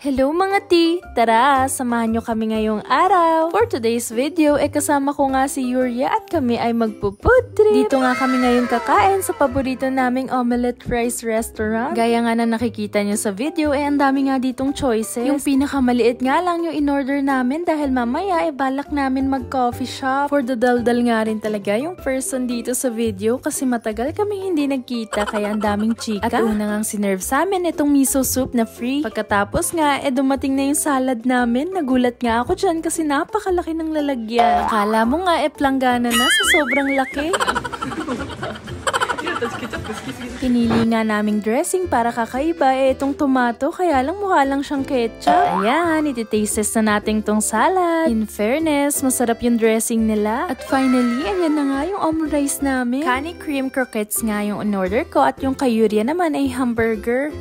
Hello mga tea! Tara, samahan nyo kami ngayong araw. For today's video, kasama ko nga si Yuria at kami ay magpo-food trip. Dito nga kami ngayon kakain sa paborito naming omelette rice restaurant. Gaya nga na nakikita nyo sa video, ang dami nga ditong choices. Yung pinakamaliit nga lang yung in-order namin dahil mamaya balak namin mag-coffee shop. For the daldal nga rin talaga yung person dito sa video kasi matagal kami hindi nagkita kaya ang daming chika. At una ngang sinerve sa amin itong miso soup na free. Pagkatapos nga, dumating na yung salad namin. Nagulat nga ako dyan kasi napakalaki ng lalagyan. Akala mo nga planggana na sa sobrang laki. Pinili nga naming dressing para kakaiba itong tomato kaya lang mukha lang siyang ketchup. Ayan, iti-tastes na natin tong salad. In fairness, masarap yung dressing nila. At finally, ayan na nga yung omurice namin. Kani cream croquettes nga yung in-order ko at yung kay Yuria naman ay hamburger.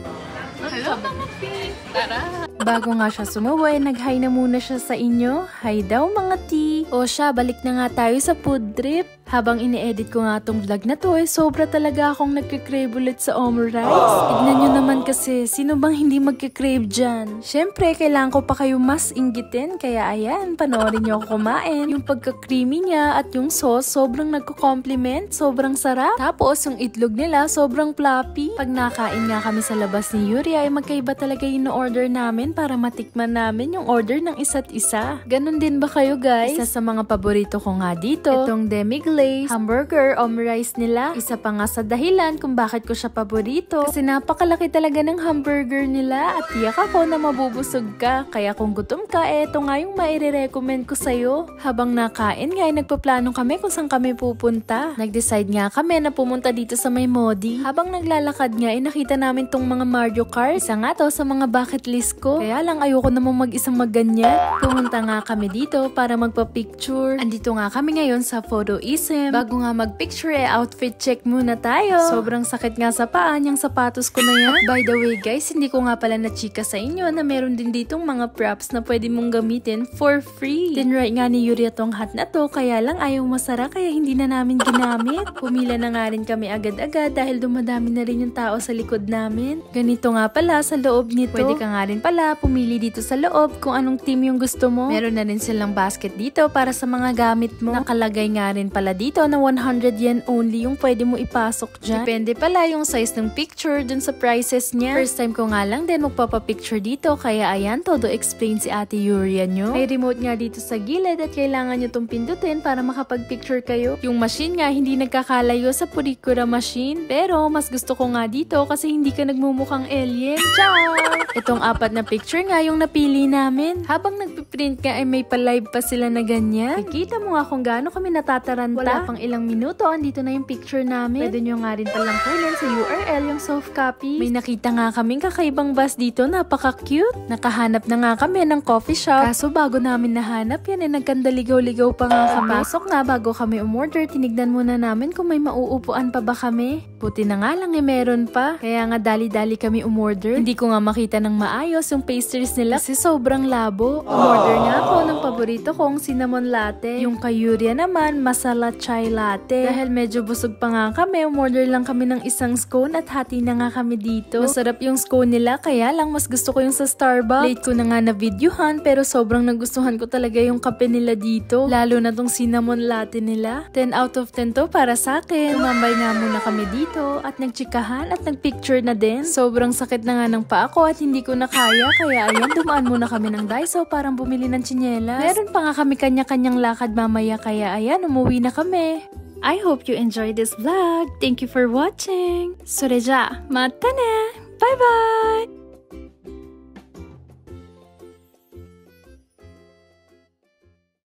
Hello mga pink! Tara! Bago nga siya sumuwi, nag-hi na muna siya sa inyo. Hi daw mga tea! O siya, balik na nga tayo sa food trip. Habang ini-edit ko nga tong vlog na to, sobra talaga akong nagkikrave ulit sa omurice. Tignan nyo naman kasi, sino bang hindi magkikrave dyan? Syempre, kailangan ko pa kayo mas inggitin, kaya ayan, panoorin nyo ako kumain. Yung pagka-creamy niya at yung sauce, sobrang nagko-compliment, sobrang sarap. Tapos, yung itlog nila, sobrang fluffy. Pag nakain nga kami sa labas ni Yuria, ay magkaiba talaga yung order namin para matikman namin yung order ng isa't isa. Ganon din ba kayo guys? Isa sa mga paborito ko nga dito, itong demi-glaze hamburger omurice nila. Isa pa nga sa dahilan kung bakit ko siya paborito kasi napakalaki talaga ng hamburger nila at tiyak ako na mabubusog ka. Kaya kung gutom ka, eto nga yung maire-recommend ko sa'yo. Habang nakain nga, nagpaplano kami kung saan kami pupunta. Nag-decide nga kami na pumunta dito sa may Modi. Habang naglalakad nga, nakita namin tong mga Mario Kart. Isa nga to sa mga bucket list ko. Kaya lang ayoko namang mag-isang magganyan. Pumunta nga kami dito para magpa-picture. Andito nga kami ngayon sa Photoism. Bago nga mag-picture, outfit check muna tayo. Sobrang sakit nga sa paa, yung sapatos ko na yan. By the way guys, hindi ko nga pala na-chika sa inyo na meron din ditong mga props na pwede mong gamitin for free. Tinry nga ni Yuria tong hat na to, kaya lang ayaw masara kaya hindi na namin ginamit. Pumila na nga rin kami agad-agad dahil dumadami na rin yung tao sa likod namin. Ganito nga pala sa loob nito. Pwede ka nga rin pala pumili dito sa loob kung anong team yung gusto mo. Meron na rin silang basket dito para sa mga gamit mo. Nakalagay nga rin pala dito na 100 yen only yung pwede mo ipasok dyan. Depende pala yung size ng picture dun sa prices niya. First time ko nga lang din magpapapicture dito kaya ayan, todo explain si Ate Yuria nyo. May remote nga dito sa gilid at kailangan nyo itong pindutin para makapag-picture kayo. Yung machine nga hindi nagkakalayo sa Purikura machine pero mas gusto ko nga dito kasi hindi ka nagmumukhang alien. Ciao! Itong apat na picture nga yung napili namin. Habang nagpiprint nga ay may pa-live pa sila na ganyan. Nakikita mo nga kung gaano kami natataranta. Wala pang ilang minuto, andito na yung picture namin. Pwede nyo nga rin palang kunin sa URL yung soft copy. May nakita nga kaming kakaibang bus dito, napaka-cute. Nakahanap na nga kami ng coffee shop. Kaso bago namin nahanap yan, nagkandaligaw-ligaw pa nga kami. Pasok nga bago kami umorder, tinignan muna namin kung may mauupuan pa ba kami. Buti na nga lang meron pa. Kaya nga dali-dali kami umorder. Hindi ko nga makita ng maayos yung pastries nila kasi sobrang labo. Umorder nga ako ng paborito kong cinnamon latte. Yung kay Yuria naman, masala chai latte. Dahil medyo busog pa nga kami, umorder lang kami ng isang scone at hati na nga kami dito. Masarap yung scone nila, kaya lang mas gusto ko yung sa Starbucks. Late ko na nga na-videohan pero sobrang nagustuhan ko talaga yung kape nila dito. Lalo na tong cinnamon latte nila. 10 out of 10 to para sa akin. Tumambay nga muna kami dito at nagchikahan at nagpicture na din. Sobrang sakit na nga ng paa ko at hindi ko na kaya, kaya ayan, dumaan muna kami ng Daiso para bumili ng tsinelas. Meron pa nga kami kanya-kanyang lakad mamaya kaya ayan, umuwi na kami. I hope you enjoyed this vlog. Thank you for watching. それじゃ、またね. Bye bye!